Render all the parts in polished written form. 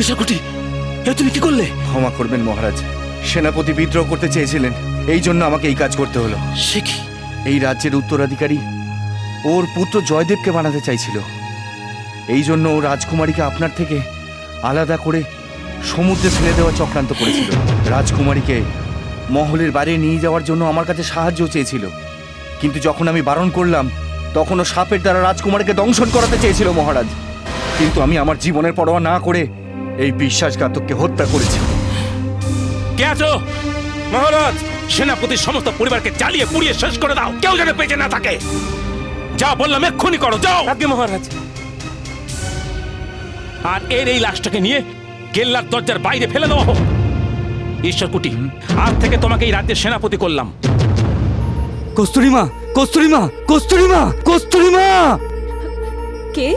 ঈশাকুটি, তুমি কি করলে? ক্ষমা করবেন মহারাজ, সেনাপতি বিদ্রোহ করতে চেয়েছিলেন, এই জন্য আমাকে এই কাজ করতে হলো। সে কি? এই রাজ্যের উত্তরাধিকারী ওর পুত্র জয়দেবকে বানাতে চাইছিল, এই জন্য ও রাজকুমারীকে আপনার থেকে আলাদা করে সমুদ্রে ফেলে দেওয়া চক্রান্ত করেছিল। রাজকুমারীকে মহলের বাইরে নিয়ে যাওয়ার জন্য আমার কাছে সাহায্য চেয়েছিল, কিন্তু যখন আমি বারণ করলাম তখন ও সাপের দ্বারা রাজকুমারীকে দংশন করাতে চেয়েছিল মহারাজ। কিন্তু আমি আমার জীবনের পরোয়া না করে এই বিশ্বাসঘাতককে হত্যা করেছি। কে আছো? মহারাজ, সেনাপতির সমস্ত পরিবারকে জ্বালিয়ে পুড়িয়ে শেষ করে দাও, কেউ যেন বেঁচে না থাকে। যা বললাম এক্ষুনি করো, যাও। আগে মহারাজ। আর এর এই লাশটাকে নিয়ে কেল্লার দরজার বাইরে ফেলে দেওয়া হোক। ঈশ্বরকুটি, আজ থেকে তোমাকে এই রাজ্যের সেনাপতি করলাম। কস্তুরীমা, কস্তুরীমা, কস্তুরীমা, কস্তুরীমা! কে?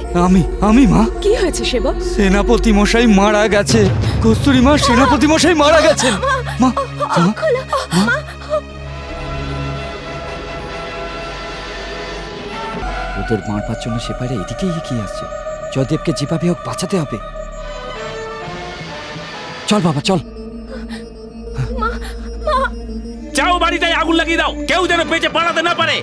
আমি মা। কি হয়েছে সেবক? সেনাপতি মশাই মারা গেছে। কস্তুরীমা, সেনাপতি মশাই মারা গেছেন। মা, ওদের মারবার জন্য সেপারে এদিকেই এগিয়ে আসছে। জয়দেবকে যেভাবে হোক বাঁচাতে হবে। চল বাবা, চল। যাও বাড়িটায় আগুন লাগিয়ে দাও, কেউ যেন বেঁচে পালাতে না পারে।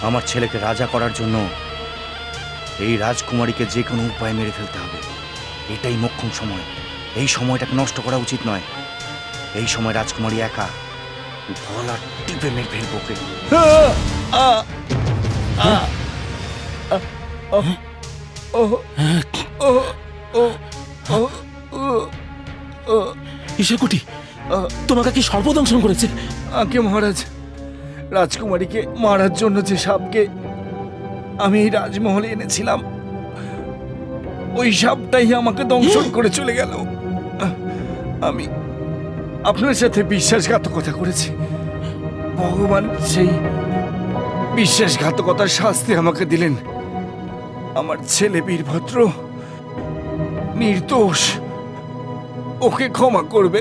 আমার ছেলেকে রাজা করার জন্য এই রাজকুমারীকে যে কোনো উপায়ে মেরে ফেলতে হবে। এটাই মোক্ষম সময়। এই সময়টাকে নষ্ট করা উচিত নয়। এই সময় রাজকুমারী একা, গলা টিপে মেরে ফেলবো ওকে। ঈশাকুটি, তোমাকে কি সর্বদংশন করেছে? আগে মহারাজ, রাজকুমারীকে মারার জন্য যে সাপকে আমি এই রাজমহলে এনেছিলাম, ওই সাপটাই আমাকে দংশন করে চলে গেল। আমি আপনার সাথে বিশ্বাসঘাতকতা করেছি। ভগবান সেই বিশ্বাসঘাতকতার শাস্তি আমাকে দিলেন। আমার ছেলে বীরভদ্র নির্দোষ, ওকে ক্ষমা করবে।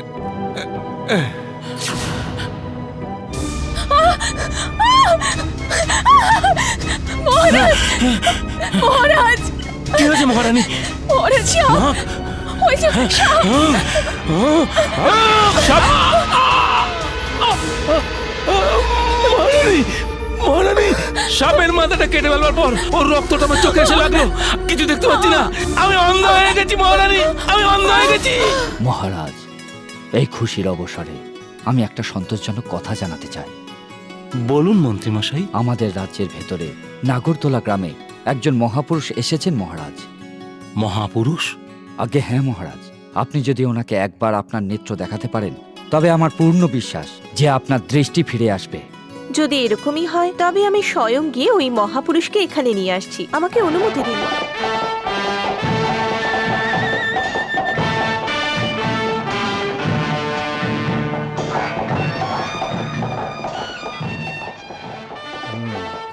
মহারাজ, মহারাজ! কি হয়েছে মহারানী? মহারাজ, সাপ! ওই যে সাপ! সাপ! মহারানী, মহারানী, সাপের মাথাটা কেটে ফেলবার পর ওর রক্তটা আমার চোখে এসে লাগলো। কিছু দেখতে পাচ্ছি না, আমি অন্ধ হয়ে গেছি মহারানী, আমি অন্ধ হয়ে গেছি। মহারাজ, এই খুশির অবসরে আমি একটা সন্তোষজনক কথা জানাতে চাই। বলুন মন্ত্রীমশাই। আমাদের রাজ্যের ভেতরে নাগরতলা গ্রামে একজন মহাপুরুষ এসেছেন মহারাজ। মহাপুরুষ? আগে হ্যাঁ মহারাজ, আপনি যদি ওনাকে একবার আপনার নেত্র দেখাতে পারেন তবে আমার পূর্ণ বিশ্বাস যে আপনার দৃষ্টি ফিরে আসবে। যদি এরকমই হয় তবে আমি স্বয়ং গিয়ে ওই মহাপুরুষকে এখানে নিয়ে আসছি। আমাকে অনুমতি দিন।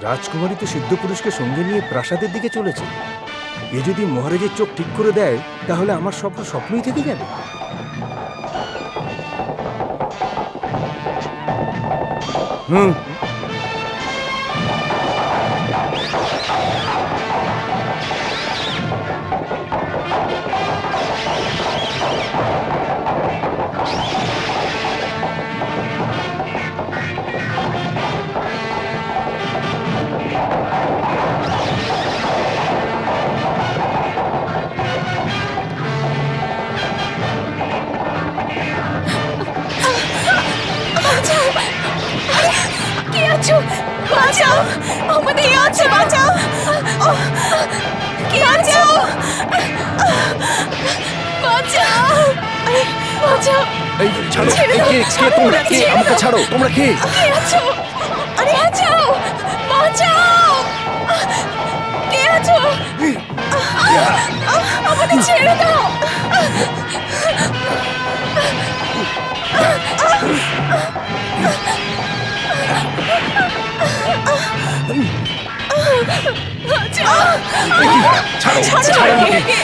রাজকুমারী তো সিদ্ধ পুরুষকে সঙ্গে নিয়ে প্রাসাদের দিকে চলেছে। এ যদি মহারাজের চোখ ঠিক করে দেয় তাহলে আমার স্বপ্ন স্বপ্নই থেকে যাবে। আচ্ছা, বাঁচাও, আমাদের কে আছে? বাঁচাও, কে আছে? বাঁচাও, আরে বাঁচাও, এই ছাড়ো, ছেড়ে এই দাও, কে তোমরা? কে? আমাকে ছাড়ো, তোমরা কে? কে আছো? আরে বাঁচাও, বাঁচাও, কে আছো? আমাদের ছেড়ে দাও। ছাড়ো, ছাড়ো আমাকে।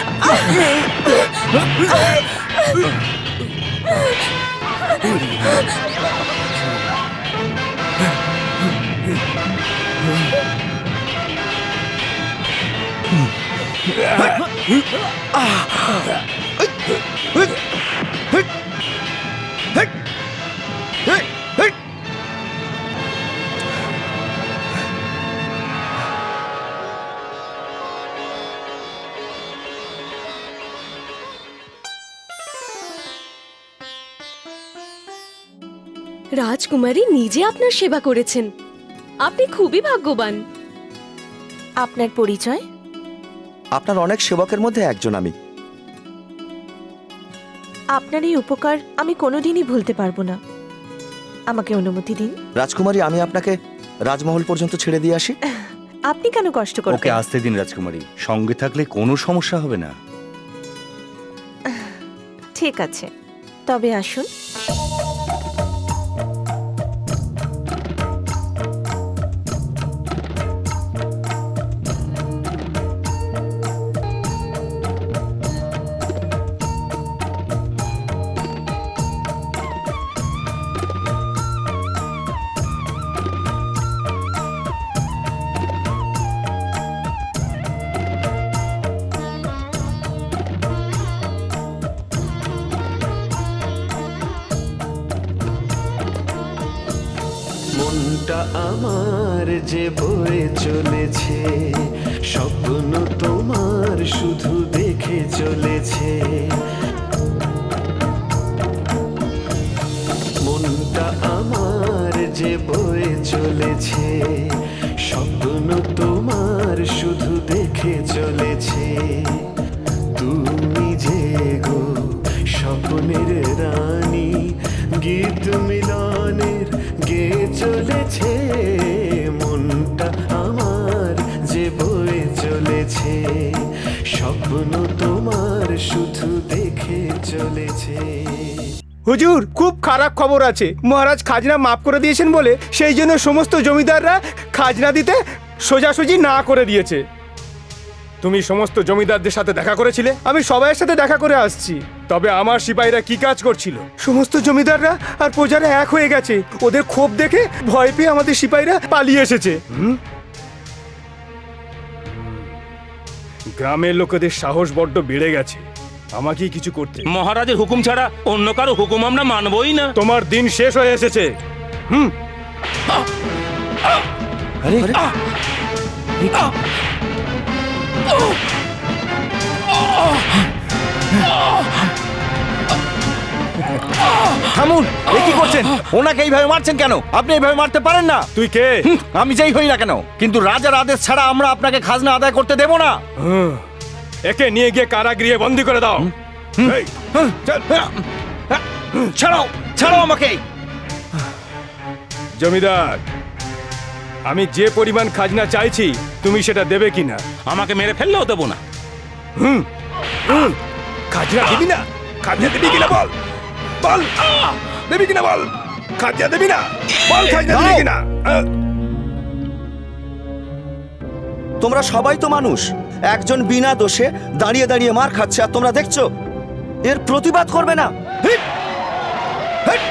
রাজকুমারী নিজে আপনার সেবা করেছেন, আপনি খুবই ভাগ্যবান। আপনার পরিচয়? আপনার অনেক সেবকের মধ্যে একজন আমি। আপনার এই উপকার আমি কোনোদিনই ভুলতে পারবো না। আমাকে অনুমতি দিন। রাজকুমারী, আমি আপনাকে রাজমহল পর্যন্ত ছেড়ে দিয়ে আসি। আপনি কেন কষ্ট ওকে করবেন? আসতে দিন রাজকুমারী, সঙ্গে থাকলে কোনো সমস্যা হবে না। ঠিক আছে, তবে আসুন। মনটা আমার যে বয়ে চলেছে, স্বপ্ন তোমার শুধু দেখে চলেছে। মনটা আমার যে বয়ে চলেছে, স্বপ্ন তোমার শুধু দেখে চলেছে। তুমি যে গো স্বপ্নের রানী, গীত মিলনের গে চলেছে। মনটা আমার যে বয়ে চলেছে, স্বপ্ন তোমার শুধু দেখে চলেছে। হুজুর, খুব খারাপ খবর আছে। মহারাজ খাজনা মাফ করে দিয়েছেন বলে সেই জন্য সমস্ত জমিদাররা খাজনা দিতে সোজাসুজি না করে দিয়েছে। তুমি সমস্ত জমিদারদের সাথে দেখা করেছিলে? আমি সবাইয়ের সাথে দেখা করে আসছি। তবে আমার সিপাহীরা কি কাজ করছিল? সমস্ত জমিদাররা আর প্রজারা এক হয়ে গেছে। ওদের ক্ষোভ দেখে ভয় পেয়ে আমাদের সিপাহীরা পালিয়ে এসেছে। গ্রামের লোকেদের সাহস বড্ড বেড়ে গেছে। আমাকেই কিছু করতে। মহারাজের হুকুম ছাড়া অন্য কারো হুকুম আমরা মানবই না। তোমার দিন শেষ হয়ে এসেছে। আরে থামুন, এ কি করছেন? ওনাকে এইভাবে মারছেন কেন? আপনি এইভাবে মারতে পারেন না। তুই কে? আমি যেই হই না কেন, কিন্তু রাজার আদেশ ছাড়া আমরা আপনাকে খাজনা আদায় করতে দেব না। একে নিয়ে গিয়ে কারাগৃহে বন্দি করে দাও। এই, চল। ছাড়ো, ছাড়ো আমাকে। জমিদার, আমি যে পরিমাণ খাজনা চাইছি তুমি সেটা দেবে কিনা? আমাকে মেরে ফেললেও দেবো না। খাজনা দিবি না? খাজনা দিবি কিনা বল, বল দেবি কিনা বল। খাজনা দিবি না? বল খাজনা দিবি কিনা। তোমরা সবাই তো মানুষ। একজন বিনা দোষে দাঁড়িয়ে দাঁড়িয়ে মার খাচ্ছে আর তোমরা দেখছো। এর প্রতিবাদ করবে না? হিট! হিট!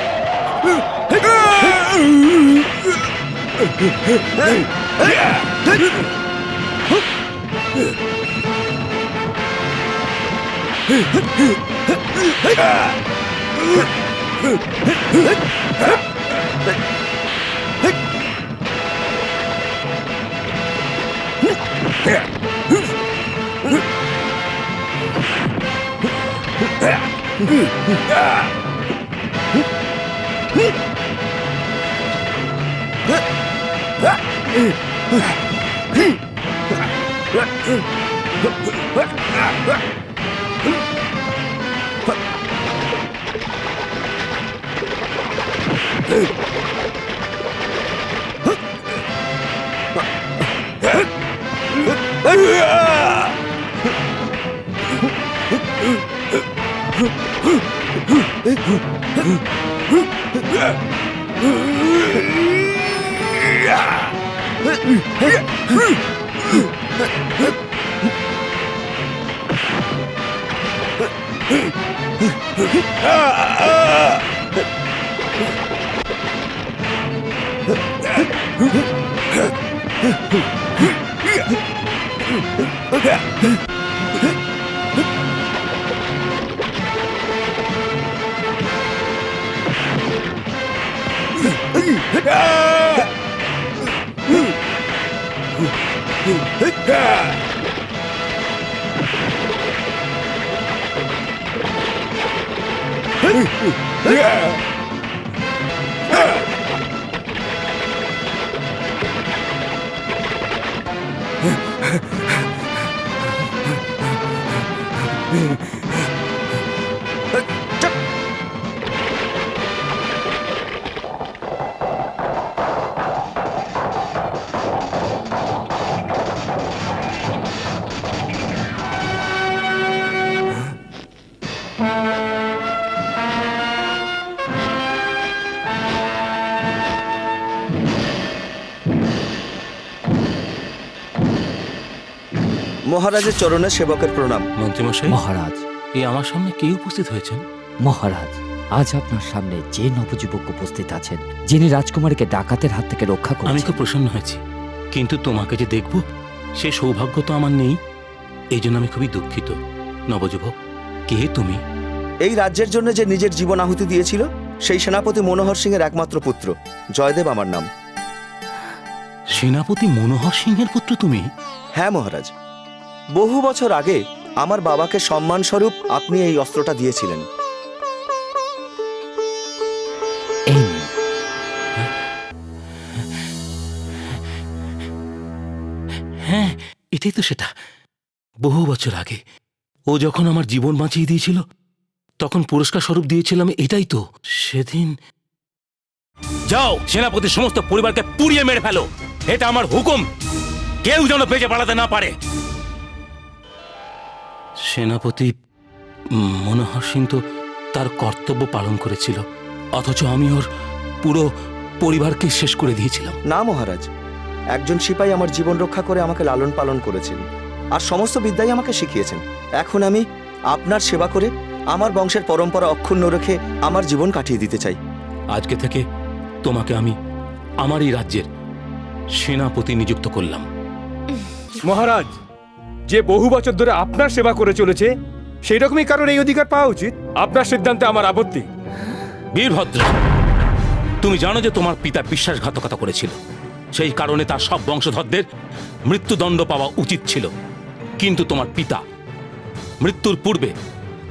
মহারাজের চরণে সেবকের প্রণাম। মন্ত্রীমশাই, মহারাজ, এই আমার সামনে কে উপস্থিত হয়েছেন? মহারাজ, আজ আপনার সামনে যে নবযুবক উপস্থিত আছেন, যিনি রাজকুমারীকে ডাকাতের হাত থেকে রক্ষা আমি করেছেন। খুব প্রসন্ন হয়েছি, কিন্তু তোমাকে যে দেখব সে সৌভাগ্য তো আমার নেই। এই জন্য আমি খুবই দুঃখিত। নবযুবক, কে তুমি? এই রাজ্যের জন্য যে নিজের জীবন আহুতি দিয়েছিল সেই সেনাপতি মনোহর সিং এর একমাত্র পুত্র জয়দেব আমার নাম। সেনাপতি মনোহর সিংহের পুত্র তুমি? হ্যাঁ মহারাজ, বহু বছর আগে আমার বাবাকে সম্মানস্বরূপ আপনি এই অস্ত্রটা দিয়েছিলেন। এই নিন। হ্যাঁ, এটাই তো সেটা। বহু বছর আগে ও যখন আমার জীবন বাঁচিয়ে দিয়েছিল, তখন পুরস্কার স্বরূপ দিয়েছিলাম। এটাই তো সেদিন। যাও, সেনাপতির সমস্ত পরিবারকে পুড়িয়ে মেরে ফেলো। এটা আমার হুকুম, কেউ যেন বেঁচে পালাতে না পারে। সেনাপতি মনোহর সিং তো তার কর্তব্য পালন করেছিল, অথচ আমি ওর পুরো পরিবারকে শেষ করে দিয়েছিলাম। না মহারাজ, একজন সিপাহী আমার জীবন রক্ষা করে আমাকে লালন পালন করেছেন আর সমস্ত বিদ্যাই আমাকে শিখিয়েছেন। এখন আমি আপনার সেবা করে আমার বংশের পরম্পরা অক্ষুণ্ণ রেখে আমার জীবন কাটিয়ে দিতে চাই। আজকে থেকে তোমাকে আমি আমার এই রাজ্যের সেনাপতি নিযুক্ত করলাম। মহারাজ, যে বহু বছর ধরে আপনার সেবা করে চলেছে সেই রকমই কারণ এই অধিকার পাওয়া উচিত। আপনার সিদ্ধান্তে আমার আপত্তি। বীরভদ্র, তুমি জানো যে তোমার পিতা বিশ্বাসঘাতকতা করেছিল, সেই কারণে তার সব বংশধরদের মৃত্যুদণ্ড পাওয়া উচিত ছিল। কিন্তু তোমার পিতা মৃত্যুর পূর্বে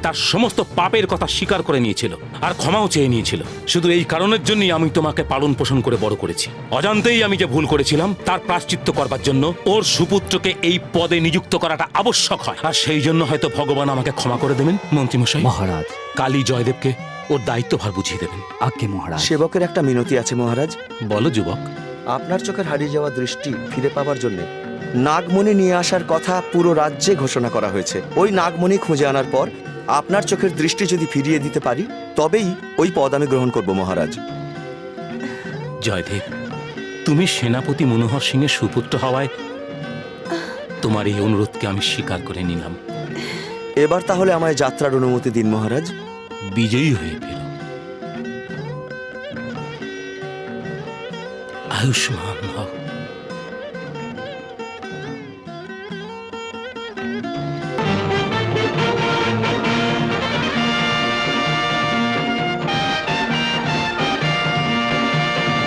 তার সমস্ত পাপের কথা স্বীকার করে নিয়েছিল আর ক্ষমাও চেয়ে নিয়েছিল। শুধু এই কারণের জন্যই আমি তোমাকে পালন পোষণ করে বড় করেছি। অজান্তেই আমি যে ভুল করেছিলাম তার প্রায়শ্চিত্ত করবার জন্য ওর সুপুত্রকে এই পদে নিযুক্ত করাটা আবশ্যক হয়, আর সেই জন্য হয়তো ভগবান আমাকে ক্ষমা করে দেবেন। মন্ত্রীমশাই, মহারাজ। কালী জয়দেবকে ওর দায়িত্বভার বুঝিয়ে দেবেন। আজ্ঞে মহারাজ। সেবকের একটা মিনতি আছে মহারাজ। বলো যুবক। আপনার চোখের হারিয়ে যাওয়া দৃষ্টি ফিরে পাওয়ার জন্য নাগমণি নিয়ে আসার কথা পুরো রাজ্যে ঘোষণা করা হয়েছে। ওই নাগমণি খুঁজে আনার পর আপনার চোখের দৃষ্টি যদি ফিরিয়ে দিতে পারি তবেই ওই পদ আমি গ্রহণ করব মহারাজ। জয়দেব, তুমি সেনাপতি মনোহর সিংয়ের সুপুত্র হওয়ায় তোমার এই অনুরোধকে আমি স্বীকার করে নিলাম। এবার তাহলে আমায় যাত্রার অনুমতি দিন মহারাজ। বিজয়ী হয়ে ফেরো। আয়ুষ্মান